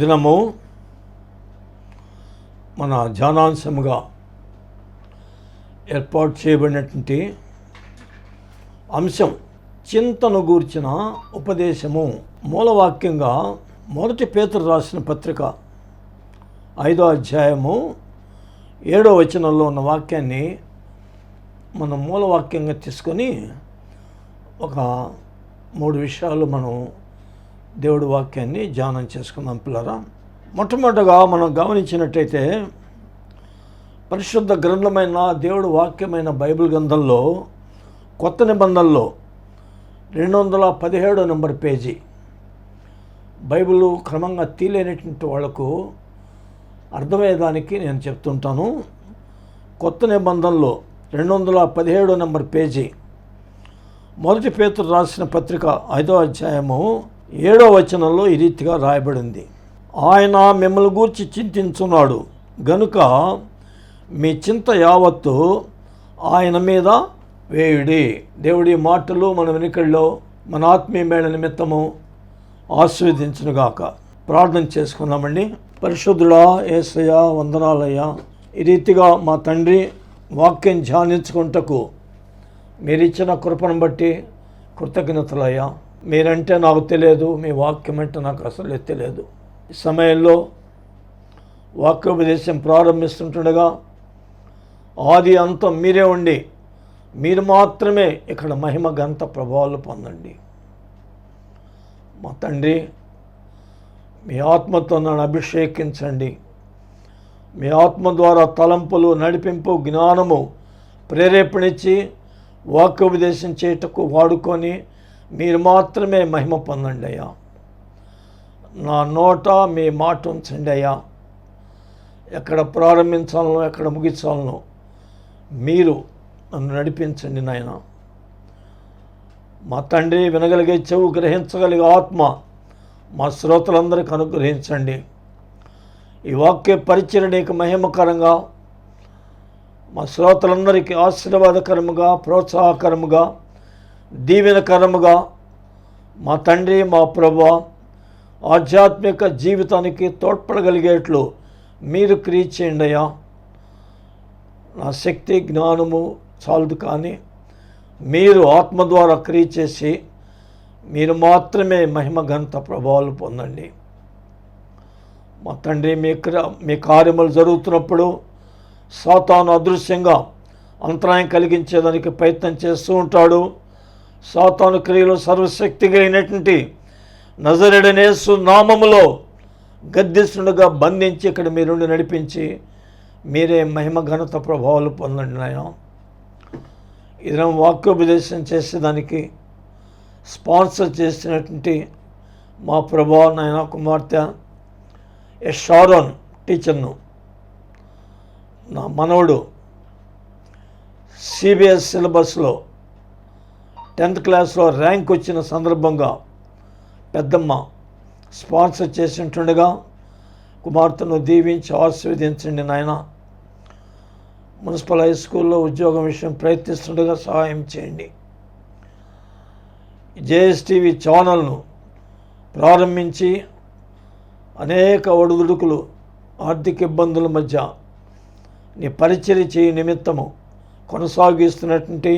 దినము మన ధ్యానాంశముగా ఏర్పాటు చేయబడినటువంటి అంశం చింతను గూర్చిన ఉపదేశము. మూలవాక్యంగా 1 పేతురు రాసిన పత్రిక 5వ అధ్యాయము 7వ వచనంలో ఉన్న వాక్యాన్ని మనం మూలవాక్యంగా తీసుకొని ఒక 3 విషయాలు మనం దేవుడి వాక్యాన్ని ధ్యానం చేసుకుందాం పిల్లరా. మొట్టమొదటగా మనం గమనించినట్టయితే పరిశుద్ధ గ్రంథమైన దేవుడి వాక్యమైన బైబిల్ గ్రంథంలో కొత్త నిబంధనలో 217 నెంబర్ పేజీ బైబిల్ క్రమంగా తీలేనటువంటి వాళ్లకు అర్థమయ్యేదానికి నేను చెప్తుంటాను. కొత్త నిబంధనలో 217 నెంబర్ పేజీ 1 పేతురు రాసిన పత్రిక 5వ అధ్యాయము 7వ వచనంలో ఈ రీతిగా రాయబడింది. ఆయన మిమ్మల్ని గూర్చి చింతించున్నాడు గనుక మీ చింత యావత్తు ఆయన మీద వేయుడి. దేవుడి మాటలు మన వెనుకల్లో మన ఆత్మీయ మేళ నిమిత్తము ఆశీర్వదించునుగాక. ప్రార్థన చేసుకుందామండి. పరిశుద్ధుడా యేసయ్యా, వందనాలయ్యా. ఈ రీతిగా మా తండ్రి వాక్యం ధ్యానించుకుంటకు మీరిచ్చిన కృపను బట్టి కృతజ్ఞతలయ్యా. మీరంటే నాకు తెలియదు, మీ వాక్యం అంటే నాకు అసలే తెలియదు. ఈ సమయంలో వాక్యోపదేశం ప్రారంభిస్తుండగా ఆది అంతం మీరే ఉండి మీరు మాత్రమే ఇక్కడ మహిమ ఘనత ప్రభావాలు పొందండి. మా తండ్రి మీ ఆత్మతో నన్ను అభిషేకించండి. మీ ఆత్మ ద్వారా తలంపులు, నడిపింపు, జ్ఞానము, ప్రేరేపణించి వాక్యోపదేశం చేయటకు వాడుకొని మీరు మాత్రమే మహిమ పొందండి అయ్యా. నా నోట మీ మాట ఉంచండి అయ్యా. ఎక్కడ ప్రారంభించాలనో ఎక్కడ ముగించాలనో మీరు నన్ను నడిపించండి నాయన. మా తండ్రి వినగలిగే చెవు, గ్రహించగలిగే ఆత్మ మా శ్రోతలందరికీ అనుగ్రహించండి. ఈ వాక్య పరిచయం నీకు మహిమకరంగా, మా శ్రోతలందరికీ ఆశీర్వాదకరముగా, ప్రోత్సాహకరముగా, దీవెనకరముగా మా తండ్రి, మా ప్రభువా, ఆధ్యాత్మిక జీవితానికి తోడ్పడగలిగేట్లు మీరు క్రియ చేయండి అయ్యా. నా శక్తి, జ్ఞానము చాలదు, కానీ మీరు ఆత్మ ద్వారా క్రియ చేసి మీరు మాత్రమే మహిమ ఘనత ప్రభావాలు పొందండి. మా తండ్రి మీ కార్యములు జరుగుతున్నప్పుడు సాతాను అదృశ్యంగా అంతరాయం కలిగించేదానికి ప్రయత్నం చేస్తూ ఉంటాడు. సాతాను క్రియలు సర్వశక్తి కలిగినటువంటి నజరేయుడైన యేసు నామములో గద్దిస్తుండగా బంధించి ఇక్కడ మీరుండి నడిపించి మీరే మహిమ ఘనత ప్రభావాలు పొందండి నాయన. ఇదం వాక్యోపదేశం చేసేదానికి స్పాన్సర్ చేసినటువంటి మా ప్రభా నాయన కుమార్తె షారోన్ టీచర్ను, నా మనవడు CBS సిలబస్లో 10th క్లాస్లో ర్యాంక్ వచ్చిన సందర్భంగా పెద్దమ్మ స్పాన్సర్ చేసింటుండగా కుమార్తెను దీవించి ఆశీర్వదించండి నాయన. మున్సిపల్ హై స్కూల్లో ఉద్యోగం విషయం ప్రయత్నిస్తుండగా సహాయం చేయండి. JSTV ఛానల్ను ప్రారంభించి అనేక ఒడుదుడుకులు, ఆర్థిక ఇబ్బందుల మధ్య నీ పరిచర్య చేయ నిమిత్తము కొనసాగిస్తున్నటువంటి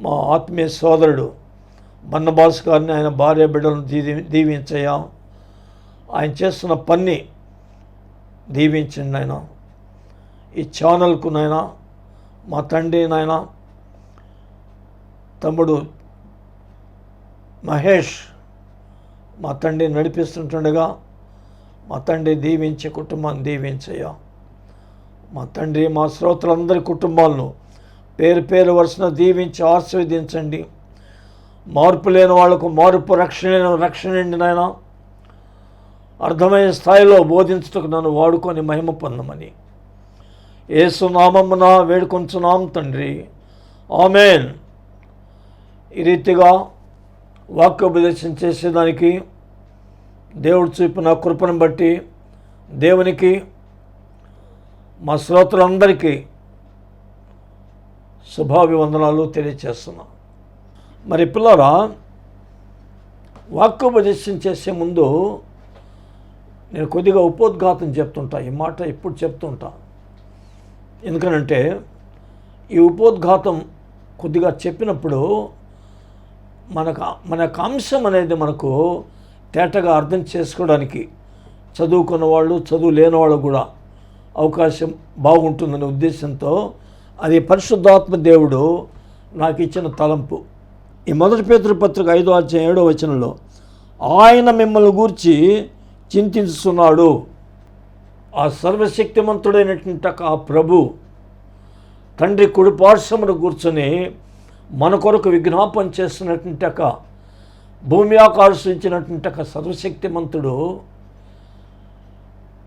మా ఆత్మీయ సోదరుడు బన్నబాస్ గారిని, ఆయన భార్య బిడ్డలను దీవించయ్యా. ఆయన చేస్తున్న పని దీవించండి ఆయన. ఈ ఛానల్కు నాయన మా తండ్రి నాయన తమ్ముడు మహేష్ మా తండ్రి నడిపిస్తుంటుండగా మా తండ్రి దీవించే కుటుంబాన్ని దీవించయ్యా. మా తండ్రి మా శ్రోతలందరి కుటుంబాలను పేరు పేరు వరుసన దీవించి ఆశీర్వదించండి. మార్పు లేని వాళ్లకు మార్పు, రక్షణండి నాయన. అర్థమయ్యే స్థాయిలో బోధించుటకు నన్ను వాడుకొని మహిమ పొందమని యేసు నామమున వేడుకొంచున్నాం తండ్రి, ఆమేన్. ఈ రీతిగా వాక్యోపదేశం చేసేదానికి దేవుడు చూపిన కృపను బట్టి దేవునికి, మా శ్రోతలందరికీ శుభాభివందనాలు తెలియచేస్తున్నాం. మరి పిల్లరా, వాక్యోపదేశం చేసే ముందు నేను కొద్దిగా ఉపోద్ఘాతం చెప్తుంటా, ఈ మాట ఎప్పుడు చెప్తుంటా. ఎందుకనంటే ఈ ఉపోద్ఘాతం కొద్దిగా చెప్పినప్పుడు మన అంశం అనేది మనకు తేటగా అర్థం చేసుకోవడానికి చదువుకున్న వాళ్ళు, చదువు లేని వాళ్ళు కూడా అవకాశం బాగుంటుందనే ఉద్దేశంతో అది పరిశుద్ధాత్మ దేవుడు నాకు ఇచ్చిన తలంపు. ఈ 1 పేతురు పత్రిక 5వ అధ్యాయం 7వ వచనంలో ఆయన మిమ్మల్ని గూర్చి చింతిస్తున్నాడు. ఆ సర్వశక్తిమంతుడైనటువంటి ఆ ప్రభు తండ్రి కుడి పార్శ్వమున కూర్చొని మన కొరకు విజ్ఞాపన చేస్తున్నటువంటి భూమి ఆకాశించినటువంటి సర్వశక్తిమంతుడు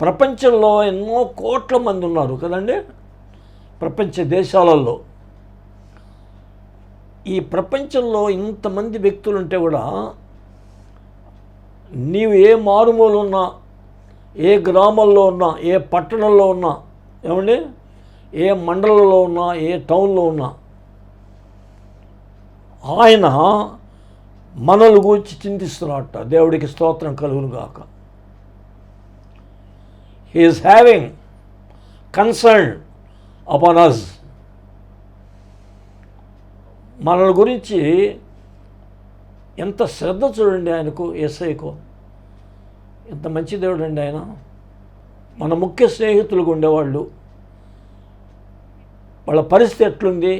ప్రపంచంలో ఎన్నో కోట్ల మంది ఉన్నారు కదండి. ప్రపంచ దేశాలలో ఈ ప్రపంచంలో ఇంతమంది వ్యక్తులు ఉంటే కూడా నీవు ఏ మారుమూల ఉన్నా, ఏ గ్రామంలో ఉన్నా, ఏ పట్టణంలో ఉన్నా, ఏమండి ఏ మండలంలో ఉన్నా, ఏ టౌన్లో ఉన్నా, ఆయన మనల్ని గురించి చింతిస్తున్నట్ట. దేవుడికి స్తోత్రం కలుగును గాక. He is having concern upon us. మనల గురించి ఎంత శ్రద్ధ చూడండి ఆయనకు, యేసయ్యకు. ఎంత మంచి దేవుడు అండి ఆయన. మన ముఖ్య స్నేహితులుగా ఉండేవాళ్ళు, వాళ్ళ పరిస్థితి ఎట్లుంది,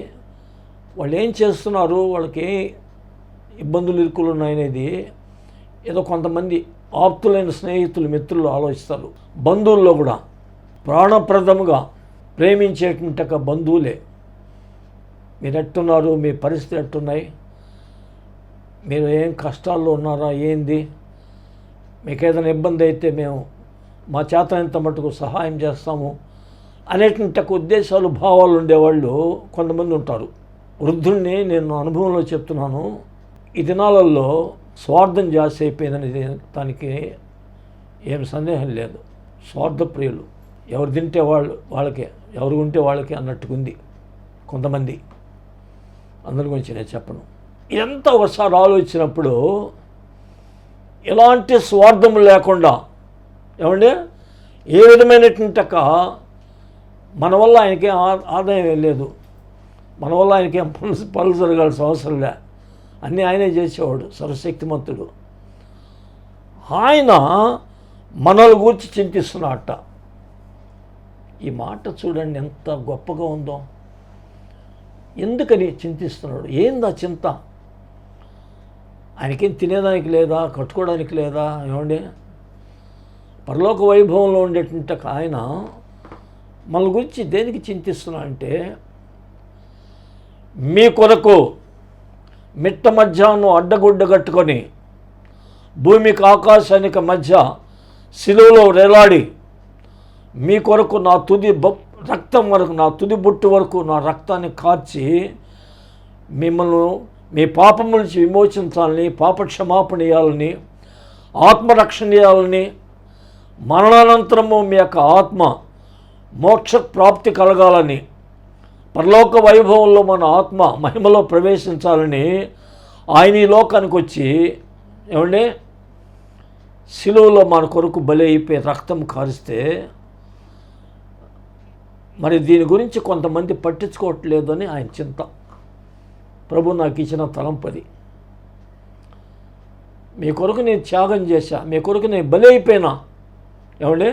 వాళ్ళు ఏం చేస్తున్నారు, వాళ్ళకి ఏ ఇబ్బందులు ఇరుకులు ఉన్నాయనేది ఏదో కొంతమంది ఆప్తులైన స్నేహితులు, మిత్రులు ఆలోచిస్తారు. బంధువుల్లో కూడా ప్రాణప్రదముగా ప్రేమించేటువంటి బంధువులే, మీరు ఎట్టున్నారు, మీ పరిస్థితి ఎట్టున్నాయి, మీరు ఏం కష్టాల్లో ఉన్నారా, ఏంది, మీకు ఏదైనా ఇబ్బంది అయితే మేము మా చేతనంత మటుకు సహాయం చేస్తాము అనేటువంటి ఉద్దేశాలు, భావాలు ఉండేవాళ్ళు కొంతమంది ఉంటారు. వృద్ధుల్ని నేను అనుభవంలో చెప్తున్నాను. ఈ దినాలలో స్వార్థం జాస్తి అయిపోయిందని దానికి ఏం సందేహం లేదు. స్వార్థప్రియులు, ఎవరు తింటే వాళ్ళకే, ఎవరు ఉంటే వాళ్ళకే అన్నట్టుకుంది కొంతమంది. అందరి గురించి నేను చెప్పను. ఇదంతా ఒకసారి ఆలోచించినప్పుడు ఎలాంటి స్వార్థం లేకుండా, ఏమంటే ఏ విధమైనటువంటి మన వల్ల ఆయనకేం ఆదాయం లేదు, మన వల్ల ఆయనకేం పనులు జరగాల్సిన అవసరం లే, అన్నీ ఆయనే చేసేవాడు, సర్వశక్తిమంతుడు. ఆయన మనల్ని గురించి చింతిస్తున్నట్ట. ఈ మాట చూడండి ఎంత గొప్పగా ఉందో. ఎందుకని చింతిస్తున్నాడు? ఏందా చింత? ఆయనకేం తినేదానికి లేదా, కట్టుకోవడానికి లేదా? ఏమండి పరలోక వైభవంలో ఉండేటువంటి ఆయన మన గురించి దేనికి చింతిస్తున్నా అంటే, మీ కొరకు మిట్ట మధ్యాహ్నం అడ్డగుడ్డ కట్టుకొని భూమికి ఆకాశానికి మధ్య శిలువలో వేలాడి మీ కొరకు నా తుది రక్తం వరకు, నా తుది బొట్టు వరకు నా రక్తాన్ని కార్చి మిమ్మల్ని మీ పాపం నుంచి విమోచించాలని, పాప క్షమాపణ ఇవ్వాలని, ఆత్మరక్షణ ఇవ్వాలని, మరణానంతరము మీ యొక్క ఆత్మ మోక్ష ప్రాప్తి కలగాలని, పరలోక వైభవంలో మన ఆత్మ మహిమలో ప్రవేశించాలని ఆయన ఈ లోకానికి వచ్చి, ఏమండి శిలువలో మన కొరకు బలి అయిపోయి రక్తం కారిస్తే, మరి దీని గురించి కొంతమంది పట్టించుకోవట్లేదు అని ఆయన చింత. ప్రభు నాకు ఇచ్చిన తలంపది. మీ కొరకు నేను త్యాగం చేశా, మీ కొరకు నేను బలి అయిపోయినా, ఏమండి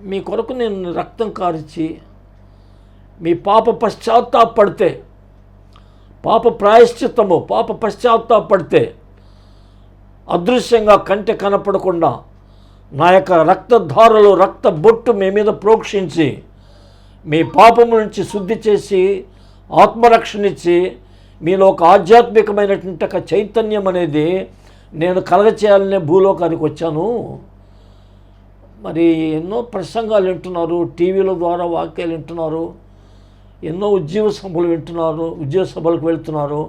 మీ కొరకు నేను రక్తం కార్చి, మీ పాప పశ్చాత్తాపడితే, పాప ప్రాయశ్చిత్తము, పాప పశ్చాత్తాపడితే అదృశ్యంగా కంటి కనపడకుండా నా యొక్క రక్తధారలు, రక్త బొట్టు మీ మీద ప్రోక్షించి మీ పాపము నుంచి శుద్ధి చేసి ఆత్మరక్షణ ఇచ్చి మీలో ఒక ఆధ్యాత్మికమైనటువంటి ఒక చైతన్యం అనేది నేను కలగచేయాలనే భూలోకానికి వచ్చాను. మరి ఎన్నో ప్రసంగాలు వింటున్నారు, టీవీల ద్వారా వాక్యాలు వింటున్నారు, ఎన్నో ఉద్యోగ సభలు వింటున్నారు, ఉద్యోగ సభలకు వెళ్తున్నారు,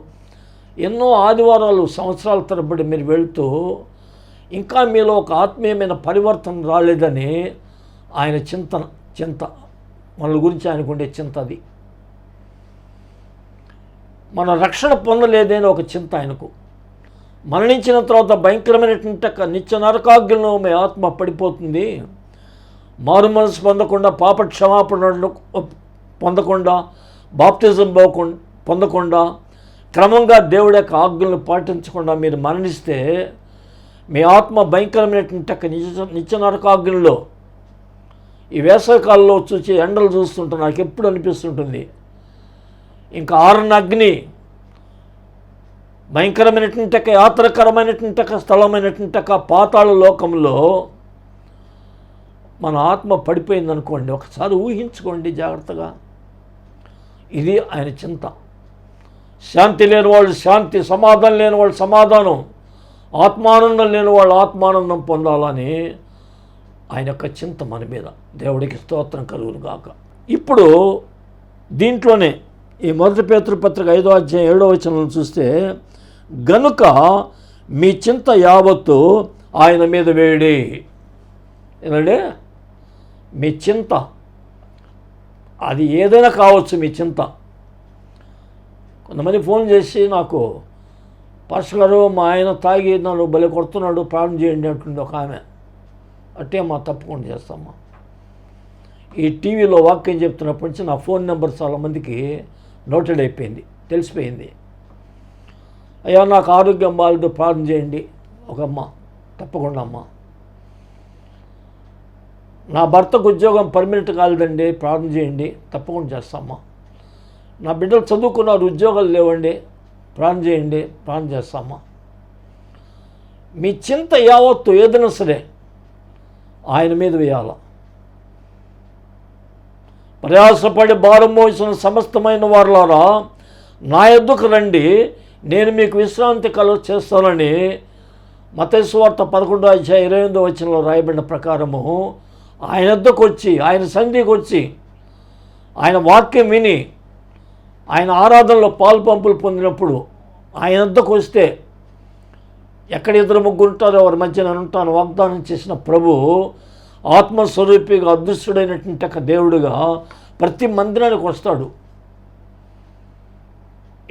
ఎన్నో ఆదివారాలు సంవత్సరాల తరబడి మీరు వెళ్తూ ఇంకా మీలో ఒక ఆత్మీయమైన పరివర్తన రాలేదని ఆయన చింత మన గురించి ఆయనకు ఉండే చింత. అది మన రక్షణ పొందలేదని ఒక చింత ఆయనకు. మరణించిన తర్వాత భయంకరమైనటువంటి నిత్య నరకాగ్నిలో మీ ఆత్మ పడిపోతుంది. మారు మనసు పొందకుండా, పాప క్షమాపణలు పొందకుండా, బాప్తిజం పొందకుండా, క్రమంగా దేవుడి యొక్క ఆజ్ఞలను పాటించకుండా మీరు మరణిస్తే మీ ఆత్మ భయంకరమైనటువంటి నిత్య నరకాగ్నిలో, ఈ వేసవికాలంలో చూసి ఎండలు చూస్తుంటే నాకు ఎప్పుడు అనిపిస్తుంటుంది, ఇంకా ఆరణ అగ్ని, భయంకరమైనటువంటి యాత్రకరమైనటువంటి స్థలమైనటువంటి పాతాళ లోకంలో మన ఆత్మ పడిపోయిందనుకోండి. ఒకసారి ఊహించుకోండి జాగ్రత్తగా. ఇది ఆయన చింత. శాంతి లేని వాళ్ళు శాంతి, సమాధానం లేని వాళ్ళు సమాధానం, ఆత్మానందం లేని వాళ్ళు ఆత్మానందం పొందాలని ఆయన యొక్క చింత మన మీద. దేవుడికి స్తోత్రం కలుగును గాక. ఇప్పుడు దీంట్లోనే ఈ 1 పేతురు పత్రిక 5వ అధ్యాయం 7వ వచనం చూస్తే, గనుక మీ చింత యావత్తు ఆయన మీద వేడి. ఏమంటే మీ చింత అది ఏదైనా కావచ్చు. మీ చింత, కొంతమంది ఫోన్ చేసి నాకు, పాస్టర్ గారు మా ఆయన తాగి నన్ను బలి కొడుతున్నాడు, ప్రాణం చేయండి అంటుంది ఒక ఆమె. అట్టే మా తప్పకుండా చేస్తామ్మా. ఈ టీవీలో వాక్యం చెప్తున్నప్పటి నుంచి నా ఫోన్ నెంబర్ చాలామందికి నోటెడ్ అయిపోయింది, తెలిసిపోయింది. అయ్యా నాకు ఆరోగ్యం బాగాలేదు, ప్రార్థన చేయండి. ఒక అమ్మ, తప్పకుండా అమ్మ. నా భర్తకు ఉద్యోగం పర్మనెంట్ కాలేదండి, ప్రార్థన చేయండి. తప్పకుండా చేస్తామ్మా. నా బిడ్డలు చదువుకున్నారు, ఉద్యోగాలు లేవండి, ప్రార్థన చేయండి. ప్రార్థన చేస్తామ్మా. మీ చింత యావత్తు ఏదైనా సరే ఆయన మీద వేయాల. ప్రయాసపడి భారం మోసిన సమస్తమైన వారులారా నా యొద్దకు రండి, నేను మీకు విశ్రాంతి కలుగ చేస్తానని మత్తయి సువార్త 11వ అధ్యాయం 28వ వచనంలో రాయబడిన ప్రకారము ఆయన యొద్దకు వచ్చి, ఆయన సన్నిధికి వచ్చి, ఆయన వాక్యం విని, ఆయన ఆరాధనలో పాలు పంపులు పొందినప్పుడు ఆయన వద్దకు వస్తే, ఎక్కడ 2-3 ఉంటారో వారి మధ్య నేను ఉంటాను వాగ్దానం చేసిన ప్రభు ఆత్మస్వరూపిగా అదృశ్యుడైనటువంటి ఒక దేవుడుగా ప్రతి మందిరానికి వస్తాడు.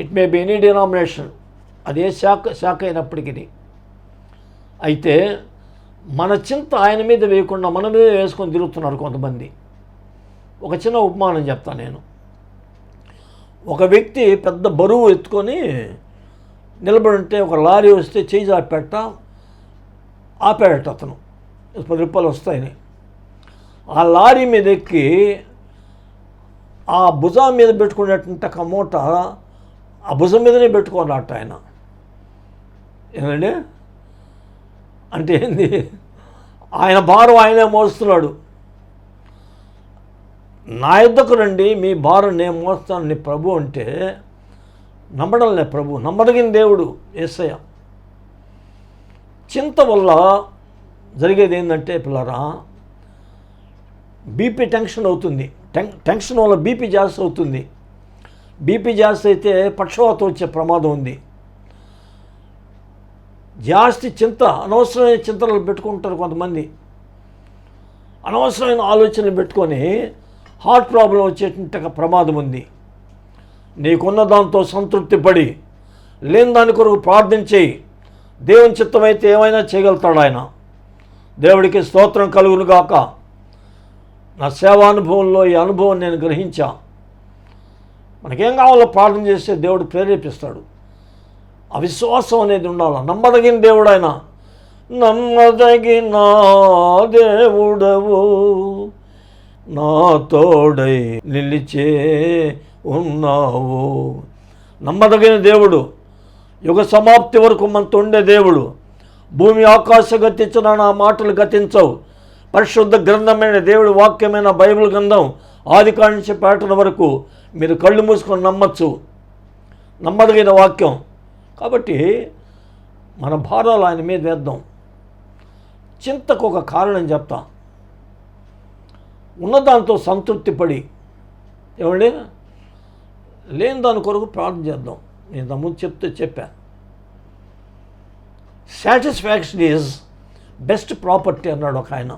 It may be any denomination, అదే శాఖ అయినప్పటికీ. అయితే మన చింత ఆయన మీద వేయకుండా మన మీద వేసుకొని తిరుగుతున్నారు కొంతమంది. ఒక చిన్న ఉపమానం చెప్తాను నేను. ఒక వ్యక్తి పెద్ద బరువు ఎత్తుకొని నిలబడి ఉంటే ఒక లారీ వస్తే చేయి ఆపాడట అతను. 10 రూపాయలు వస్తాయని ఆ లారీ మీద ఎక్కి ఆ భుజం మీద పెట్టుకునేటువంటి ఒక మూట ఆ భుజం మీదనే పెట్టుకున్నట్ట ఆయన. ఏమండి అంటే ఏంది? ఆయన భారం ఆయనే మోస్తున్నాడు. నా యొద్దకు రండి, మీ భారం నేను మోస్తాను నీ ప్రభు అంటే నమ్మడంలే ప్రభు. నమ్మదగిన దేవుడు యేసయ్య. చింత వల్ల జరిగేది ఏంటంటే పిల్లరా, బీపీ టెన్షన్ అవుతుంది. టెన్షన్ వల్ల బీపీ జాస్తి అవుతుంది. బీపీ జాస్తి అయితే పక్షవాతం వచ్చే ప్రమాదం ఉంది. జాస్తి చింత, అనవసరమైన చింతలు పెట్టుకుంటారు కొంతమంది. అనవసరమైన ఆలోచనలు పెట్టుకొని హార్ట్ ప్రాబ్లం వచ్చేటువంటి ప్రమాదం ఉంది. నీకున్న దాంతో సంతృప్తి పడి లేని దాని కొరకు ప్రార్థన చేయి. దేవుని చిత్తమైతే ఏమైనా చేయగలుగుతాడు ఆయన. దేవుడికి స్తోత్రం కలుగును గాక. నా సేవానుభవంలో ఈ అనుభవం నేను గ్రహించా. మనకేం కావాలో ప్రార్థన చేస్తే దేవుడు ప్రేరేపిస్తాడు. అవిశ్వాసం అనేది ఉండాలి. నమ్మదగిన దేవుడు ఆయన. నమ్మదగిన దేవుడవు నా తోడై నిలిచే ఉన్నావు. నమ్మదగిన దేవుడు, యుగ సమాప్తి వరకు మనతో ఉండే దేవుడు. భూమి ఆకాశ గతించిన నా మాటలు గతించవు. పరిశుద్ధ గ్రంథమైన దేవుడి వాక్యమైన బైబిల్ గ్రంథం ఆదికాండ నుంచి ప్రకటన వరకు మీరు కళ్ళు మూసుకొని నమ్మచ్చు. నమ్మదగిన వాక్యం. కాబట్టి మన భారాలు ఆయన మీద వేద్దాం. చింతకు ఒక కారణం చెప్తా. ఉన్నదాంతో సంతృప్తి పడి ఏమండి లేని దాని కొరకు ప్రార్థన చేద్దాం. నేను ముందు చెప్పా. సాటిస్ఫాక్షన్ ఈజ్ బెస్ట్ ప్రాపర్టీ అన్నాడు ఒక ఆయన.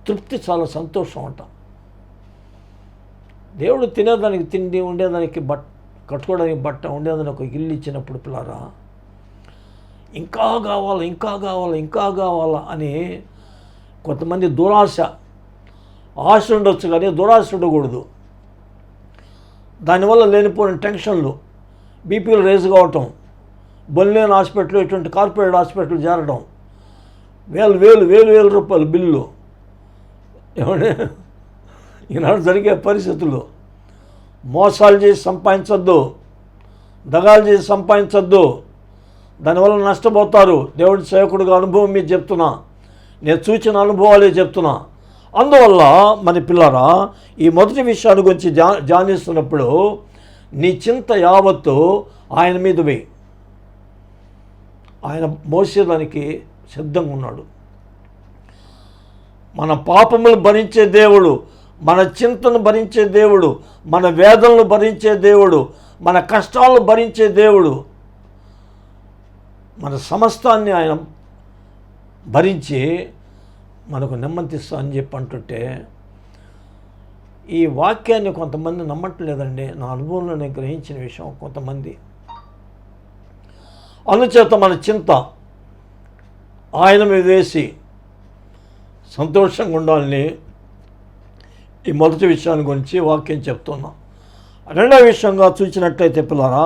తృప్తి చాలా సంతోషం అంట. దేవుడు తినేదానికి తిండి, ఉండేదానికి కట్టుకోవడానికి బట్ట, ఉండేదానికి ఒక ఇల్లు ఇచ్చినప్పుడు పిల్లరా ఇంకా కావాలి, ఇంకా కావాలి, ఇంకా కావాలా అని కొంతమంది దురాశ. ఆశ ఉండొచ్చు కానీ దురాశ ఉండకూడదు. దానివల్ల లేనిపోయిన టెన్షన్లు, బీపీలు రేజ్ కావటం, బొల్లేని హాస్పిటల్, ఇటువంటి కార్పొరేట్ హాస్పిటల్ చేరడం, వేలు రూపాయలు బిల్లు. ఏమంటే ఈనాడు జరిగే పరిస్థితులు. మోసాలు చేసి సంపాదించొద్దు, దగాలు చేసి సంపాదించొద్దు, దానివల్ల నష్టపోతారు. దేవుడి సేవకుడిగా అనుభవం మీద చెప్తున్నా, నేను చూసిన అనుభవాలే చెప్తున్నా. అందువల్ల మన పిల్లరా, ఈ మొదటి విషయాన్ని గురించి ధ్యానిస్తున్నప్పుడు నీ చింత యావత్తు ఆయన మీద వేయి. ఆయన మోసేదానికి సిద్ధంగా ఉన్నాడు. మన పాపములు భరించే దేవుడు, మన చింతను భరించే దేవుడు, మన వేదనలు భరించే దేవుడు, మన కష్టాలను భరించే దేవుడు, మన సమస్తాన్ని ఆయన భరించి మనకు నెమ్మదిస్తా అని చెప్పి అంటుంటే, ఈ వాక్యాన్ని కొంతమంది నమ్మట్లేదండి. నా అనుభవంలో నేను గ్రహించిన విషయం కొంతమంది. అందుచేత మన చింత ఆయన మీద వేసి సంతోషంగా ఉండాలని ఈ మొదటి విషయాన్ని గురించి వాక్యం చెప్తున్నా. రెండవ విషయంగా చూసినట్లయితే పిల్లరా,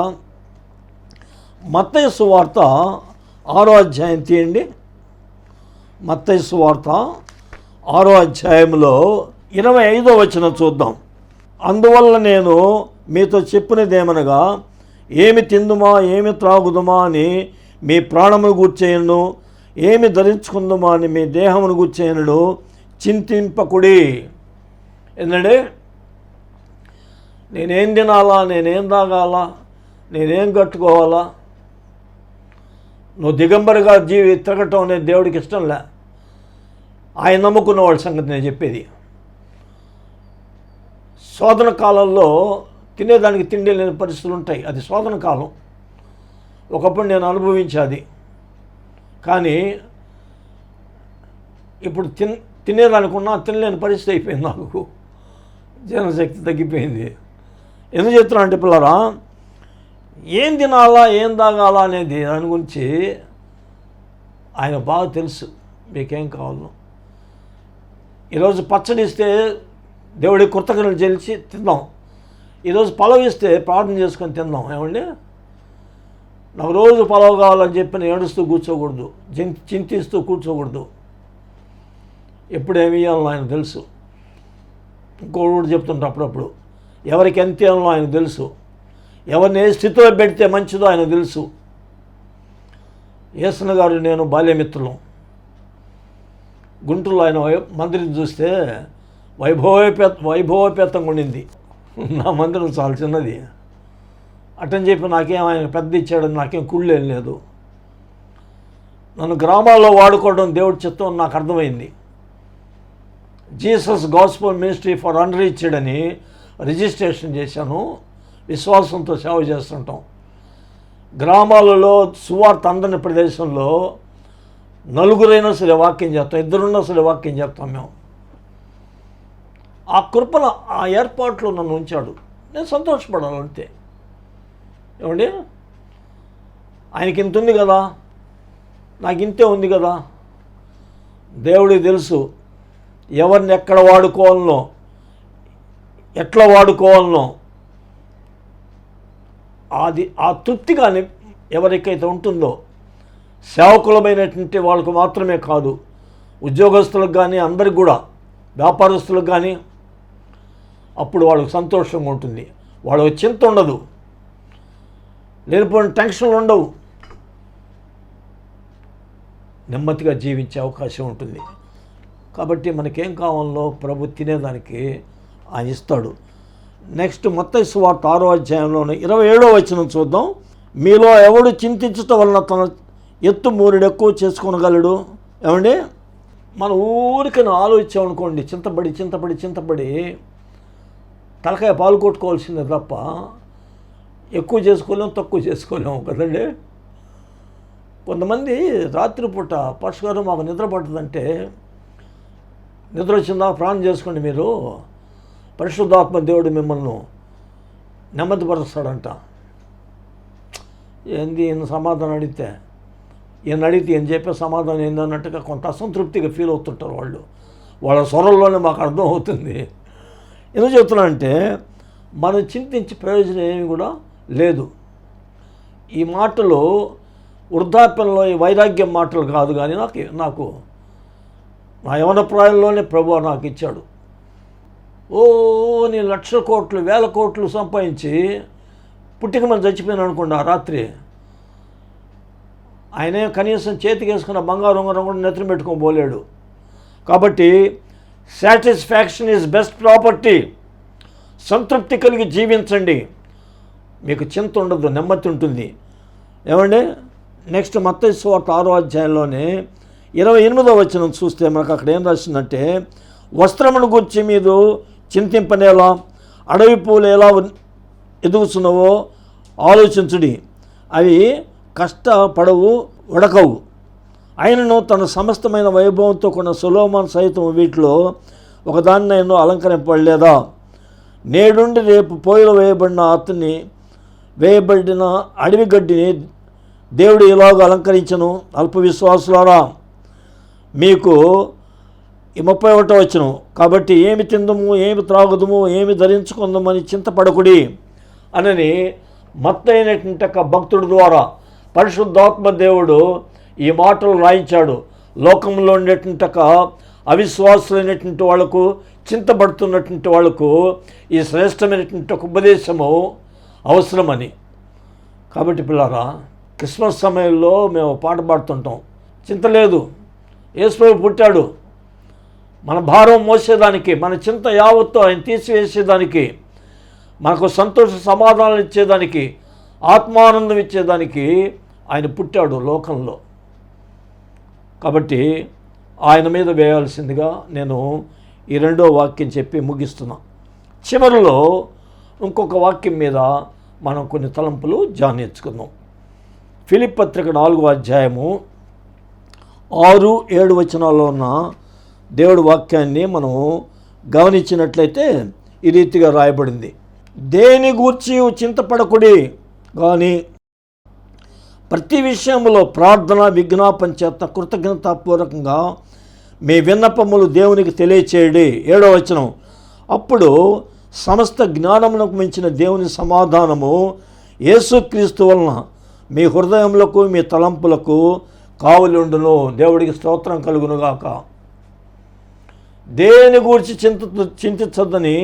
మత్తయి సువార్త 6వ అధ్యాయం తీయండి. మత్తయి సువార్త 6వ అధ్యాయంలో 25వ వచనం చూద్దాం. అందువల్ల నేను మీతో చెప్పినదేమనగా, ఏమి తిందుమా, ఏమి త్రాగుదుమా అని మీ ప్రాణమును గూర్చేయను, ఏమి ధరించుకుందుమా అని మీ దేహమును గూర్చేయను చింతింపకుడి. ఏంటంటే, నేనేం తినాలా, నేనేం తాగాలా, నేనేం కట్టుకోవాలా, నువ్వు దిగంబరిగా తిరగటం అనేది దేవుడికి ఇష్టంలే. ఆయన నమ్ముకున్న వాళ్ళ సంగతి నేను చెప్పేది. శోధన కాలంలో తినేదానికి తిండి లేని పరిస్థితులు ఉంటాయి. అది శోధన కాలం. ఒకప్పుడు నేను అనుభవించాది. కానీ ఇప్పుడు తినేదానికున్నా తినలేని పరిస్థితి అయిపోయింది. నాకు జీర్ణశక్తి తగ్గిపోయింది. ఎందుకు చెప్తున్నా అంటే పిల్లరా, ఏం తినాలా, ఏం తాగాలా అనేది దాని గురించి ఆయన బాగా తెలుసు. మీకేం కావాలో ఈరోజు పచ్చడి ఇస్తే దేవుడి కృతజ్ఞతలు చెల్లించి తిందాం. ఈరోజు పలావ్ ఇస్తే ప్రార్థన చేసుకొని తిందాం. ఏమండి, నాకు రోజు పలావ్ కావాలని చెప్పి నేను ఏడుస్తూ కూర్చోకూడదు, చింతిస్తూ కూర్చోకూడదు. ఎప్పుడేమి ఇవ్వాలో ఆయన తెలుసు. ఇంకోటి చెప్తుంటా అప్పుడప్పుడు, ఎవరికి ఎంత ఇవ్వాలో ఆయన తెలుసు. ఎవరిని ఏ స్థితిలో పెడితే మంచిదో ఆయన తెలుసు. యేసన్న గారు నేను బాల్యమిత్రులం. గుంటూరులో ఆయన మందిరం చూస్తే వైభవపేతంగా ఉండింది. నా మందిరం చాలా చిన్నది. అటని చెప్పి నాకేం ఆయన పెద్ద ఇచ్చాడని నాకేం కుళ్ళేం లేదు. నన్ను గ్రామాల్లో వాడుకోవడం దేవుడి చిత్తం నాకు అర్థమైంది. Jesus gospel ministry for unreached అని రిజిస్ట్రేషన్ చేశాను. విశ్వాసంతో సేవ చేస్తుంటాం. గ్రామాలలో సువార్త అందని ప్రదేశంలో నలుగురైనా సరే వాక్యం చెప్తాం, ఇద్దరున్నా సరే వాక్యం చెప్తాం మేము. ఆ కృపణ, ఆ ఏర్పాట్లో నన్ను ఉంచాడు. నేను సంతోషపడాలి అంతే. ఏమండి, ఆయనకి ఇంత ఉంది కదా, నాకు ఇంతే ఉంది కదా. దేవుడికి తెలుసు ఎవరిని ఎక్కడ వాడుకోవాలనో, ఎట్లా వాడుకోవాలనో. అది ఆ తృప్తి కానీ ఎవరికైతే ఉంటుందో, సేవకులమైనటువంటి వాళ్ళకు మాత్రమే కాదు, ఉద్యోగస్తులకు కానీ, అందరికి కూడా, వ్యాపారస్తులకు కానీ, అప్పుడు వాళ్ళకు సంతోషంగా ఉంటుంది. వాళ్ళకు చింత ఉండదు, లేనిపోయిన టెన్షన్లు ఉండవు, నెమ్మదిగా జీవించే అవకాశం ఉంటుంది. కాబట్టి మనకేం కావాలో ప్రభు తినేదానికి ఆయన ఇస్తాడు. నెక్స్ట్ మత్తయి సువార్త 6వ అధ్యాయంలోని 27వ వచనం చూద్దాం. మీలో ఎవడు చింతించటం వలన తన ఎత్తు మూరెడు ఎక్కువ చేసుకోగలడు. ఏమండి, మన ఊరికి ఆలోచించామనుకోండి, చింతపడి తలకాయ పాలు కొట్టుకోవాల్సిందే తప్ప ఎక్కువ చేసుకోలేము, తక్కువ చేసుకోలేము కదండి. కొంతమంది రాత్రిపూట పాస్టర్ గారు మాకు నిద్ర పట్టదంటే, నిద్ర వచ్చిందా ప్రాణం చేసుకోండి మీరు, పరిశుద్ధాత్మ దేవుడు మిమ్మల్ని నెమ్మదిపరుస్తాడంట. ఏంది సమాధానం అడిగితే ఈయన అడిగితే ఏం చెప్పే సమాధానం ఏందన్నట్టుగా కొంత అసంతృప్తిగా ఫీల్ అవుతుంటారు వాళ్ళు. వాళ్ళ స్వరంలోనే మాకు అర్థం అవుతుంది. ఎందుకు చెప్తున్నా అంటే మనం చింతించి ప్రయోజనం ఏమి కూడా లేదు. ఈ మాటలు వృద్ధాప్యంలో ఈ వైరాగ్యం మాటలు కాదు, కానీ నాకు నా యవన ప్రాయంలోనే ప్రభువు నాకు ఇచ్చాడు. నేను లక్షల కోట్లు వేల కోట్లు సంపాదించి పుట్టిక మనం చచ్చిపోయాను అనుకోండి, ఆ రాత్రి ఆయనే కనీసం చేతికి వేసుకున్న బంగారు ఉంగరం కూడా నెత్తిన పెట్టుకొని పోలేడు. కాబట్టి సాటిస్ఫాక్షన్ ఈజ్ బెస్ట్ ప్రాపర్టీ. సంతృప్తి కలిగి జీవించండి, మీకు చింత ఉండదు, నెమ్మది ఉంటుంది. ఏమండి, నెక్స్ట్ మత్తయి సువార్త 6వ అధ్యాయంలోనే 28వ వచనం చూస్తే మనకు అక్కడ ఏం రాసిందంటే, వస్త్రమును గురించి మీరు చింతింపనేలా, అడవి పూలు ఎలా ఎదుగుతున్నావో ఆలోచించుడి, అవి కష్టపడవు ఉడకవు. ఆయనను తన సమస్తమైన వైభవంతో కొన్న సొలొమోను సైతం వీటిలో ఒకదాన్ని ఆయన అలంకరింపలేదా? నేడుండి రేపు పొయ్యిలో వేయబడిన అడవి గడ్డిని దేవుడు ఇలాగ అలంకరించను. అల్ప విశ్వాసులారా, మీకు ఈ 31వ వచనం, కాబట్టి ఏమి తిందము, ఏమి త్రాగుదము, ఏమి ధరించుకుందామని చింతపడకుడి అని మత్తయి అయినటువంటి ఒక భక్తుడి ద్వారా పరిశుద్ధాత్మ దేవుడు ఈ మాటలు రాయించాడు. లోకంలో ఉండేటువంటి ఒక అవిశ్వాసులైనటువంటి వాళ్లకు, చింతపడుతున్నటువంటి వాళ్లకు ఈ శ్రేష్టమైనటువంటి ఒక ఉపదేశము అవసరమని. కాబట్టి పిల్లారా, క్రిస్మస్ సమయంలో మేము పాట పాడుతుంటాం, చింత లేదు, యేసు పుట్టాడు, మన భారం మోసేదానికి, మన చింత యావత్తు ఆయన తీసివేసేదానికి, మనకు సంతోష సమాధానం ఇచ్చేదానికి, ఆత్మానందం ఇచ్చేదానికి ఆయన పుట్టాడు లోకంలో. కాబట్టి ఆయన మీద వేయాల్సిందిగా నేను ఈ 2వ వాక్యం చెప్పి ముగిస్తున్నా. చివరిలో ఇంకొక వాక్యం మీద మనం కొన్ని తలంపులు ధ్యానించుకుందాం. ఫిలిప్పీ పత్రిక 4వ అధ్యాయము 6-7 వచనాల్లో ఉన్న దేవుడి వాక్యాన్ని మనం గమనించినట్లయితే ఈ రీతిగా రాయబడింది. దేని గూర్చి చింతపడకుడి, కానీ ప్రతి విషయంలో ప్రార్థన విజ్ఞాపన చేత కృతజ్ఞతాపూర్వకంగా మీ విన్నపములు దేవునికి తెలియచేయండి. 7వ వచనం, అప్పుడు సమస్త జ్ఞానమునకు మించిన దేవుని సమాధానము యేసుక్రీస్తు వలన మీ హృదయములకు మీ తలంపులకు కావలుండును. దేవుడికి స్తోత్రం కలుగునుగాక. దేని గురించి చింతించద్దని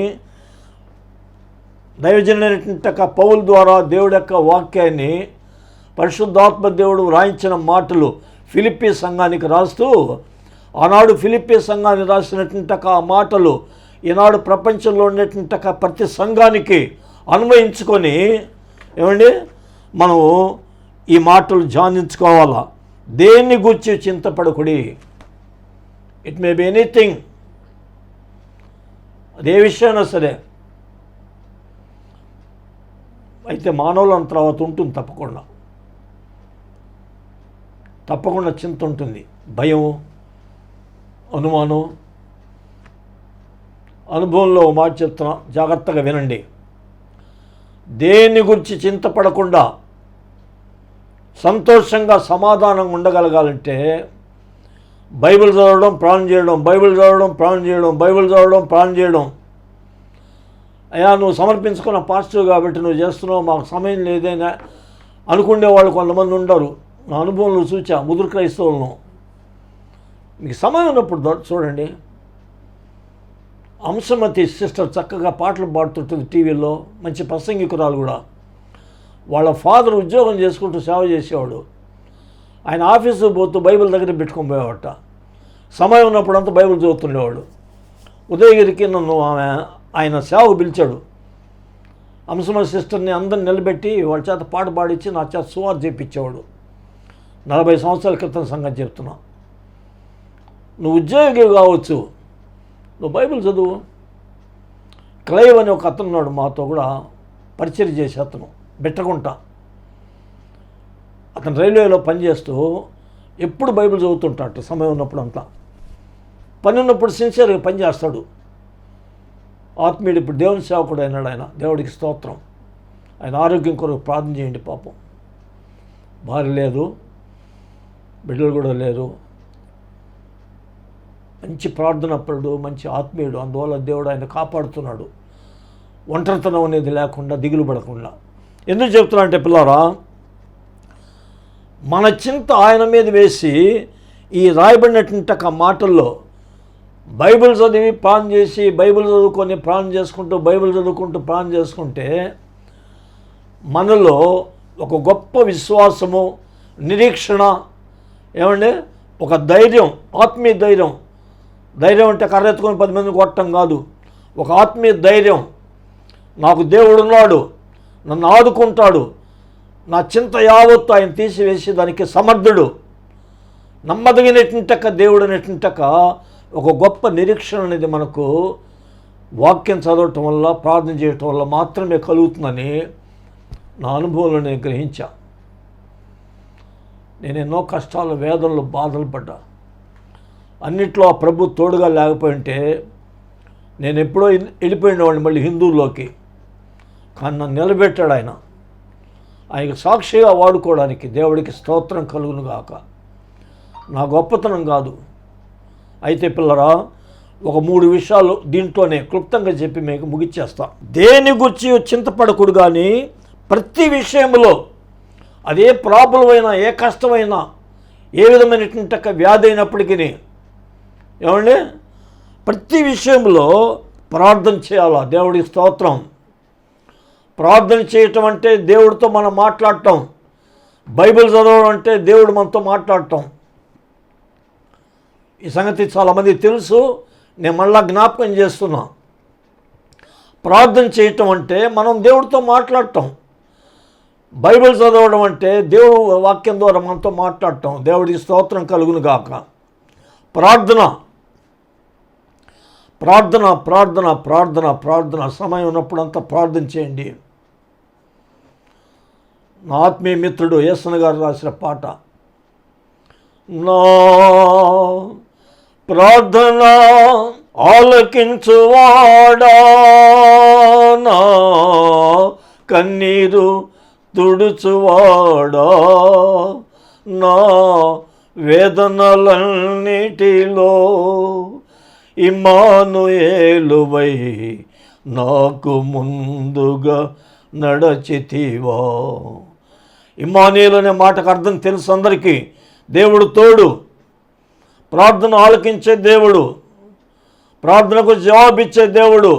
దైవజనుడైనటువంటి పౌలు ద్వారా దేవుడి యొక్క వాక్యాన్ని పరిశుద్ధాత్మ దేవుడు రాయించిన మాటలు ఫిలిప్పీ సంఘానికి రాస్తూ, ఆనాడు ఫిలిప్పీ సంఘానికి రాసినటువంటి ఆ మాటలు ఈనాడు ప్రపంచంలో ఉండేటువంటి ప్రతి సంఘానికి అన్వయించుకొని ఏమండి మనం ఈ మాటలు ధ్యానించుకోవాలా. దేన్ని గురించి చింతపడకుడి, ఇట్ మే బి ఎనీథింగ్, అదే విషయమైనా సరే. అయితే మానవుల తర్వాత ఉంటుంది, తప్పకుండా చింత ఉంటుంది, భయం, అనుమానం. అనుభవంలో మాట చెప్తున్నా, జాగ్రత్తగా వినండి. దేని గురించి చింతపడకుండా సంతోషంగా సమాధానంగా ఉండగలగాలంటే బైబిల్ చదవడం, ప్రాణం చేయడం, బైబిల్ చదవడం, ప్రాణం చేయడం, బైబిల్ చదవడం, ప్రాణం చేయడం. అయ్యా నువ్వు సమర్పించుకున్న పాస్టర్ కాబట్టి నువ్వు చేస్తున్నావు, మాకు సమయం లేదైనా అనుకునే వాళ్ళు కొంతమంది ఉండరు. నా అనుభవంలో చూచా ముదురు క్రైస్తవులను. మీకు సమయం ఉన్నప్పుడు చూడండి, అంశమతి సిస్టర్ చక్కగా పాటలు పాడుతుంటుంది టీవీలో, మంచి ప్రసంగికురాలు కూడా. వాళ్ళ ఫాదర్ ఉద్యోగం చేసుకుంటూ సేవ చేసేవాడు. ఆయన ఆఫీసుకు పోతూ బైబిల్ దగ్గర పెట్టుకొని పోయేవాట. సమయం ఉన్నప్పుడు అంతా బైబిల్ చదువుతుండేవాడు. ఉదయగిరికి నన్ను ఆయన సేవకు పిలిచాడు. అంశమతి సిస్టర్ని అందరిని నిలబెట్టి వాళ్ళ చేత పాట పాడించి నా చేత సువార్త చేయించేవాడు. 40 సంవత్సరాల క్రితం సంగతి చెప్తున్నా. నువ్వు ఉద్యోగి కావచ్చు, నువ్వు బైబిల్ చదువు. క్లైవ్ అని ఒక అతను ఉన్నాడు, మాతో కూడా పరిచయం చేసే అతను, బెట్టకుంటా. అతను రైల్వేలో పనిచేస్తూ ఎప్పుడు బైబిల్ చదువుతుంటాడు. సమయం ఉన్నప్పుడు అంతా పని ఉన్నప్పుడు సిన్సియర్గా పనిచేస్తాడు. ఆత్మీయుడు, ఇప్పుడు దేవుని సేవకుడు అయినాడు ఆయన. దేవుడికి స్తోత్రం. ఆయన ఆరోగ్యం కొరకు ప్రార్థన చేయండి. పాపం భార్య లేదు, బిడ్డలు కూడా లేరు. మంచి ప్రార్థనాపరుడు, మంచి ఆత్మీయుడు. అందువల్ల దేవుడు ఆయన కాపాడుతున్నాడు, ఒంటరితనం అనేది లేకుండా, దిగులు పడకుండా. ఎందుకు చెప్తున్నా అంటే పిల్లారా, మన చింత ఆయన మీద వేసి ఈ రాయబడినటువంటి ఆ మాటల్లో బైబిల్ చదివి ప్రార్థన చేసి, బైబిల్ చదువుకొని ప్రార్థన చేసుకుంటూ, బైబిల్ చదువుకుంటూ ప్రార్థన చేసుకుంటే మనలో ఒక గొప్ప విశ్వాసము, నిరీక్షణ, ఏమంటే ఒక ధైర్యం, ఆత్మీయ ధైర్యం. ధైర్యం అంటే కర్రెత్తుకొని 10 మందిని కొట్టడం కాదు. ఒక ఆత్మీయ ధైర్యం. నాకు దేవుడు ఉన్నాడు, నన్ను ఆదుకుంటాడు, నా చింత యావత్తు ఆయన తీసివేసి దానికి సమర్థుడు, నమ్మదగినటువంటి దేవుడు అనేటువంటి ఒక గొప్ప నిరీక్షణ అనేది మనకు వాక్యం చదవటం వల్ల, ప్రార్థన చేయటం వల్ల మాత్రమే కలుగుతుందని నా అనుభవంలో నేను గ్రహించా. నేను ఎన్నో కష్టాలు, వేదనలు, బాధలు పడ్డా. అన్నిట్లో ఆ ప్రభు తోడుగా లేకపోయింటే నేను ఎప్పుడో వెళ్ళిపోయినవాడిని మళ్ళీ హిందువుల్లోకి. కానీ నన్ను నిలబెట్టాడు ఆయన. ఆయనకు సాక్షిగా వాడుకోవడానికి దేవుడికి స్తోత్రం కలుగును గాక. నా గొప్పతనం కాదు. అయితే పిల్లరా, ఒక 3 విషయాలు దీంట్లోనే క్లుప్తంగా చెప్పి మీకు ముగిచ్చేస్తా. దేని గురించి చింతపడకూడదు, కానీ ప్రతి విషయంలో అదే ప్రాబ్లం అయినా, ఏ కష్టమైనా, ఏ విధమైనటువంటి వ్యాధి అయినప్పటికీ, ఏమండి, ప్రతి విషయంలో ప్రార్థన చేయాలా. దేవుడికి స్తోత్రం. ప్రార్థన చేయటం అంటే దేవుడితో మనం మాట్లాడటం. బైబిల్ చదవడం అంటే దేవుడు మనతో మాట్లాడటం. ఈ సంగతి చాలామంది తెలుసు, నేను మళ్ళా జ్ఞాపకం చేస్తున్నా. ప్రార్థన చేయటం అంటే మనం దేవుడితో మాట్లాడటం. బైబిల్ చదవడం అంటే దేవుడు వాక్యం ద్వారా మనతో మాట్లాడటం. దేవుడికి స్తోత్రం కలుగును గాక. ప్రార్థన ప్రార్థన ప్రార్థన ప్రార్థన ప్రార్థన సమయం ఉన్నప్పుడంతా ప్రార్థన చేయండి. నా ఆత్మీయ మిత్రుడు యేసన్న గారు రాసిన పాట, నా ప్రార్థన ఆలకించువాడా, నా కన్నీరు తుడుచువాడా, నా వేదనలన్నిటిలో ఇమ్మానుయేలువై నాకు ముందుగా నడచితివా. ఇమ్మానుయేలు అనే మాటకు అర్థం తెలుసు అందరికీ. దేవుడు తోడు, ప్రార్థన ఆలకించే దేవుడు, ప్రార్థనకు జవాబిచ్చే దేవుడు.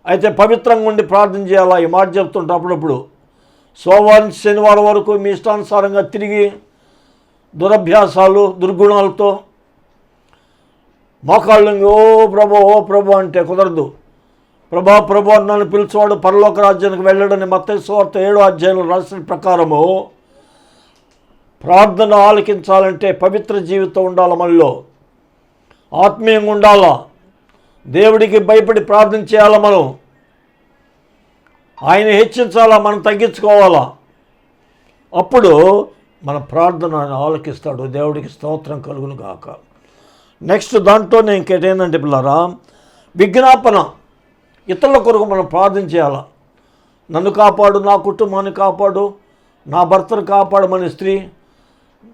అయితే పవిత్రంగా ఉండి ప్రార్థన చేయాలా. ఈ మాట చెప్తుంటే అప్పుడప్పుడు సోమవారం నుంచి శనివారం వరకు మీ ఇష్టానుసారంగా తిరిగి దురభ్యాసాలు, దుర్గుణాలతో మోకాళ్ళు ఓ ప్రభు అంటే కుదరదు. ప్రభు నన్ను పిలిచేవాడు పరలోక రాజ్యానికి వెళ్ళడని మత్తయి సువార్త 7వ అధ్యాయంలో రాసిన ప్రకారము ప్రార్థన ఆలకించాలంటే పవిత్ర జీవితం ఉండాలి. మనలో ఆత్మీయంగా ఉండాలా. దేవుడికి భయపడి ప్రార్థన చేయాలా. మనం ఆయన హెచ్చించాలా, మనం తగ్గించుకోవాలా. అప్పుడు మన ప్రార్థన ఆయన ఆలకిస్తాడు. దేవుడికి స్తోత్రం కలుగును గాక. నెక్స్ట్ దాంట్లోనే ఇంకేంటంటే పిల్లరా, విజ్ఞాపన. ఇతరుల కొరకు మనం ప్రార్థన చేయాలా. నన్ను కాపాడు, నా కుటుంబాన్ని కాపాడు, నా భర్తను కాపాడమని స్త్రీ,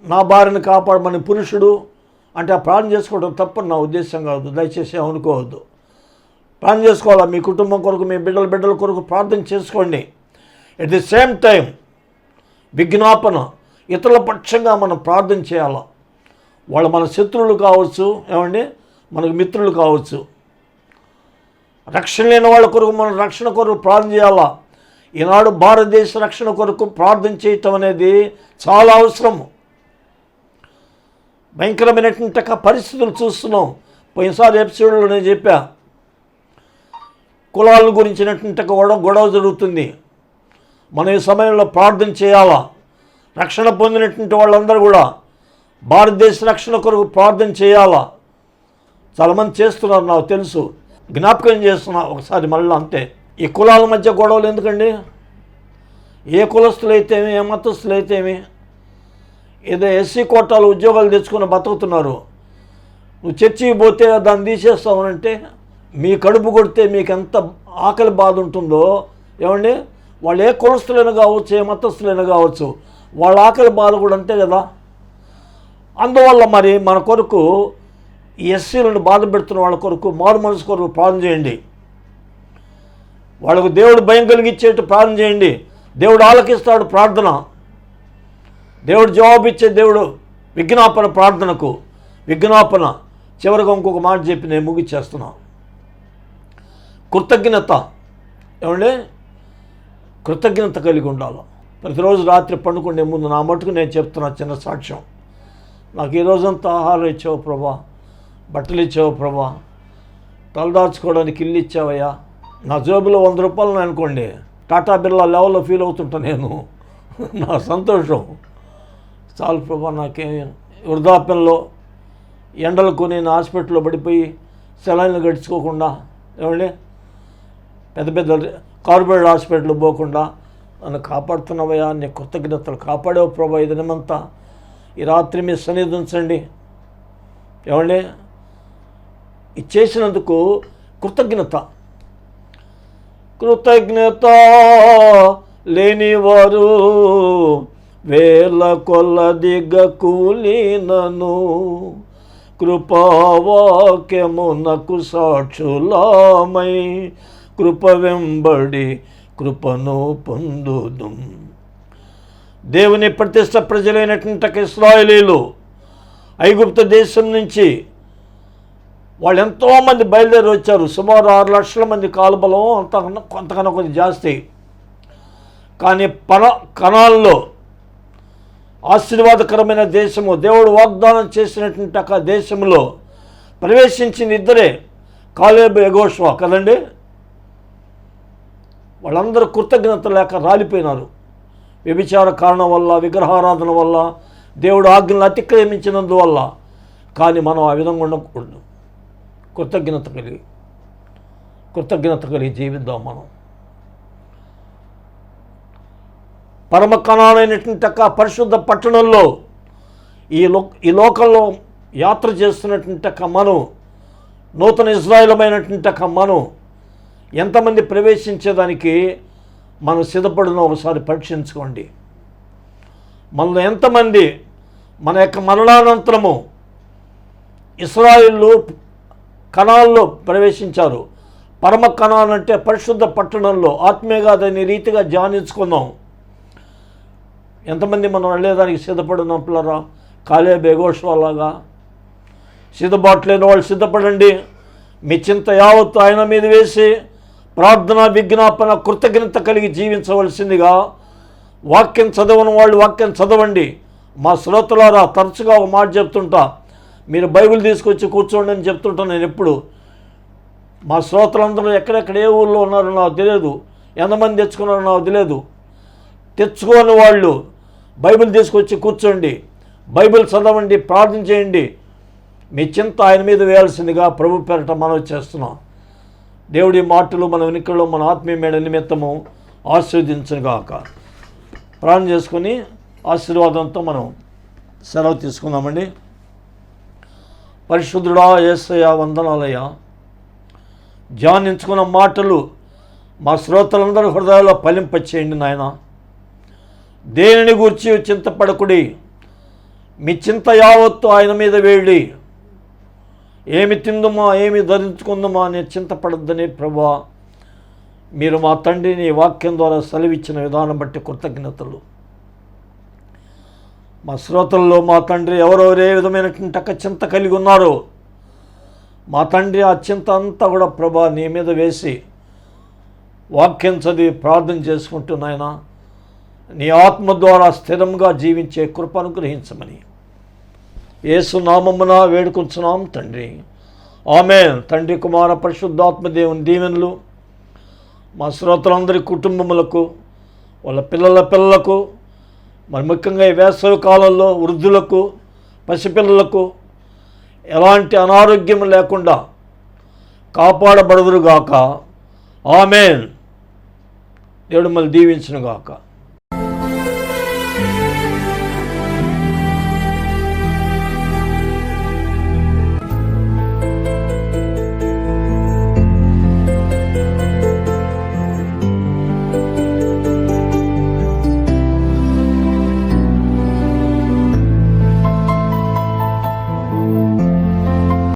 నా భార్యను కాపాడమని పురుషుడు అంటే ఆ ప్రార్థన చేసుకోవడం తప్పని నా ఉద్దేశం కాదు. దయచేసి అనుకోవద్దు. ప్రార్థన చేసుకోవాలా. మీ కుటుంబం కొరకు, మీ బిడ్డల కొరకు ప్రార్థన చేసుకోండి. ఎట్ ది సేమ్ టైం విజ్ఞాపన, ఇతరుల పక్షంగా మనం ప్రార్థన చేయాలా. వాళ్ళు మన శత్రువులు కావచ్చు, ఏమండి, మనకు మిత్రులు కావచ్చు. రక్షణ లేని వాళ్ళ కొరకు మనం రక్షణ కొరకు ప్రార్థన చేయాలా. ఈనాడు భారతదేశ రక్షణ కొరకు ప్రార్థన చేయటం అనేది చాలా అవసరం. భయంకరమైనటువంటి పరిస్థితులు చూస్తున్నాం. పోయినసారి ఎపిసోడ్లో నేను చెప్పా, కులాల గురించినటువంటి గొడవ జరుగుతుంది. మనం ఈ సమయంలో ప్రార్థన చేయాలా. రక్షణ పొందినటువంటి వాళ్ళందరూ కూడా భారతదేశ రక్షణ కొరకు ప్రార్థన చేయాలా. చాలామంది చేస్తున్నారు, నాకు తెలుసు. జ్ఞాపకం చేస్తున్నా ఒకసారి మళ్ళీ అంతే. ఈ కులాల మధ్య గొడవలు ఎందుకండి? ఏ కులస్తులైతేమి, ఏ మతస్థులైతేమి, ఏదో ఎస్సీ కోటాలు ఉద్యోగాలు తెచ్చుకుని బతుకుతున్నారు. నువ్వు చర్చికి పోతే దాన్ని తీసేస్తావనంటే మీ కడుపు కొడితే మీకు ఎంత ఆకలి బాధ ఉంటుందో. ఏమండి, వాళ్ళు ఏ కులస్తులైనా కావచ్చు, ఏ మతస్థులైనా కావచ్చు, వాళ్ళ ఆకలి బాధ కూడా అంతే కదా. అందువల్ల మరి మన కొరకు ఈ ఎస్సీలను బాధ పెడుతున్న వాళ్ళ కొరకు మారు మనసు కొరకు ప్రార్థన చేయండి. వాళ్ళకు దేవుడు భయం కలిగించేట్టు ప్రార్థన చేయండి. దేవుడు ఆలకిస్తాడు ప్రార్థన. దేవుడు జవాబిచ్చే దేవుడు. విజ్ఞాపన ప్రార్థనకు విజ్ఞాపన. చివరిగా ఇంకొక మాట చెప్పి నేను ముగిచ్చేస్తున్నా. కృతజ్ఞత. ఏమండి? కృతజ్ఞత కలిగి ఉండాలి. ప్రతిరోజు రాత్రి పండుకునే ముందు నా మటుకు నేను చెప్తున్నా చిన్న సాక్ష్యం. నాకు ఈ రోజంతా ఆహారం ఇచ్చావు ప్రభా, బట్టలు ఇచ్చావు ప్రభా, తలదార్చుకోవడానికి ఇల్లు ఇచ్చావయ్యా. నా జేబులో 100 రూపాయలు అనుకోండి, టాటా బిర్లా లెవెల్లో ఫీల్ అవుతుంటా నేను. నా సంతోషం చాలు ప్రభా. నాకే వృద్ధాప్యంలో ఎండలకు నేను హాస్పిటల్లో పడిపోయి సెలైన్లు గడుచుకోకుండా, ఏమండి, పెద్ద పెద్ద కార్పొరేట్ హాస్పిటల్ పోకుండా నన్ను కాపాడుతున్నావయ్యా. నీ కృతజ్ఞతలు. కాపాడావు ప్రభా. ఈ దినమంతా ఈ రాత్రి మీ సన్నిధి ఉంచండి. ఏమండి? ఇది చేసినందుకు కృతజ్ఞత. కృతజ్ఞత లేనివారు వేల కొలదిగా కూలినను కృపావాక్యమునకు సాక్షులామై కృప వెంబడి కృపను పొందుదు. దేవుని ప్రతిష్ట ప్రజలైనటువంటి ఇశ్రాయేలీలు ఐగుప్తు దేశం నుంచి వాళ్ళు ఎంతోమంది బయలుదేరి వచ్చారు. సుమారు 6 లక్షల మంది కాలుబలం, కొంతకన్నా కొంచెం జాస్తి. కానీ కనాల్లో ఆశీర్వాదకరమైన దేశము, దేవుడు వాగ్దానం చేసినటువంటి ఆ దేశంలో ప్రవేశించిన ఇద్దరే, కాలేబు యెహోషువ కదండి. వాళ్ళందరూ కృతజ్ఞత లేక రాలిపోయినారు. వ్యభిచార కారణం వల్ల, విగ్రహారాధన వల్ల, దేవుడు ఆజ్ఞలు అతిక్రమించినందువల్ల. కానీ మనం ఆ విధంగా ఉండకూడదు. కృతజ్ఞత కలిగి జీవిద్దాం. మనం పరమ కణాలైనటువంటి పరిశుద్ధ పట్టణంలో ఈ లోకంలో యాత్ర చేస్తున్నటువంటి మనం, నూతన ఇజ్రాయేలమైనటువంటి మనం ఎంతమంది ప్రవేశించేదానికి మనం సిద్ధపడిన ఒకసారి పరీక్షించుకోండి. మనలో ఎంతమంది మన యొక్క మరణానంతరము ఇశ్రాయేలు కణాల్లో ప్రవేశించారు. పరమ కణాలు అంటే పరిశుద్ధ పట్టణంలో ఆత్మీయంగా దాని రీతిగా ధ్యానించుకుందాం. ఎంతమంది మనం వెళ్ళేదానికి సిద్ధపడినాం పిల్లరా? కాలేబు యెహోషువలాగా సిద్ధపాటు లేని వాళ్ళు సిద్ధపడండి. మీ చింత యావత్తు ఆయన మీద వేసి ప్రార్థన, విజ్ఞాపన, కృతజ్ఞత కలిగి జీవించవలసిందిగా. వాక్యం చదవని వాళ్ళు వాక్యం చదవండి. మా శ్రోతలారా, తరచుగా ఒక మాట చెప్తుంటా, మీరు బైబిల్ తీసుకొచ్చి కూర్చోండి అని చెప్తుంటాను నేను ఎప్పుడు. మా శ్రోతలందరూ ఎక్కడెక్కడ ఏ ఊళ్ళో ఉన్నారో నాకు తెలియదు, ఎంతమంది తెచ్చుకున్నారో నాకు తెలియదు. తెచ్చుకోని వాళ్ళు బైబిల్ తీసుకొచ్చి కూర్చోండి, బైబిల్ చదవండి, ప్రార్థన చేయండి. మీ చింత ఆయన మీద వేయాల్సిందిగా ప్రభు పేరట మనవి చేస్తున్నాం. దేవుడి మాటలు మన వెనుకల్లో మన ఆత్మీయమైన నిమిత్తము ఆశీర్వదించుగాక. ప్రార్థన చేసుకుని ఆశీర్వాదంతో మనం సెలవు తీసుకుందామండి. పరిశుద్ధుడా యేసయ్య, వందనాలయ్యా. ధ్యానించుకున్న మాటలు మా శ్రోతలందరూ హృదయాల్లో ఫలింపచేయండి నాయన. దేనిని గూర్చి చింతపడకుడి, మీ చింత యావత్తు ఆయన మీద వేడి. ఏమి తిందుమా, ఏమి ధరించుకుందామా అని చింతపడద్దని ప్రభువా, మీరు మా తండ్రిని వాక్యం ద్వారా సెలవిచ్చిన విధానం బట్టి కృతజ్ఞతలు. మా శ్రోతల్లో మా తండ్రి ఎవరెవరు ఏ విధమైనటువంటి చింత కలిగి ఉన్నారో మా తండ్రి, ఆ చింత అంతా కూడా ప్రభా నీ మీద వేసి వాక్యం చదివి ప్రార్థన చేసుకుంటున్నాయన నీ ఆత్మ ద్వారా స్థిరంగా జీవించే కృప అనుగ్రహించమని యేసు నామమున వేడుకొంచున్నాం తండ్రి. ఆమేన్. తండ్రి, కుమార, పరిశుద్ధాత్మ దేవుని దీవెనలు మా శ్రోతలందరి కుటుంబములకు, వాళ్ళ పిల్లలకు, మరి ముఖ్యంగా ఈ వేసవి కాలంలో వృద్ధులకు, పసిపిల్లలకు ఎలాంటి అనారోగ్యం లేకుండా కాపాడబడుదురుగాక. ఆమేన్. దేవుడు మళ్ళీ దీవించునుగాక.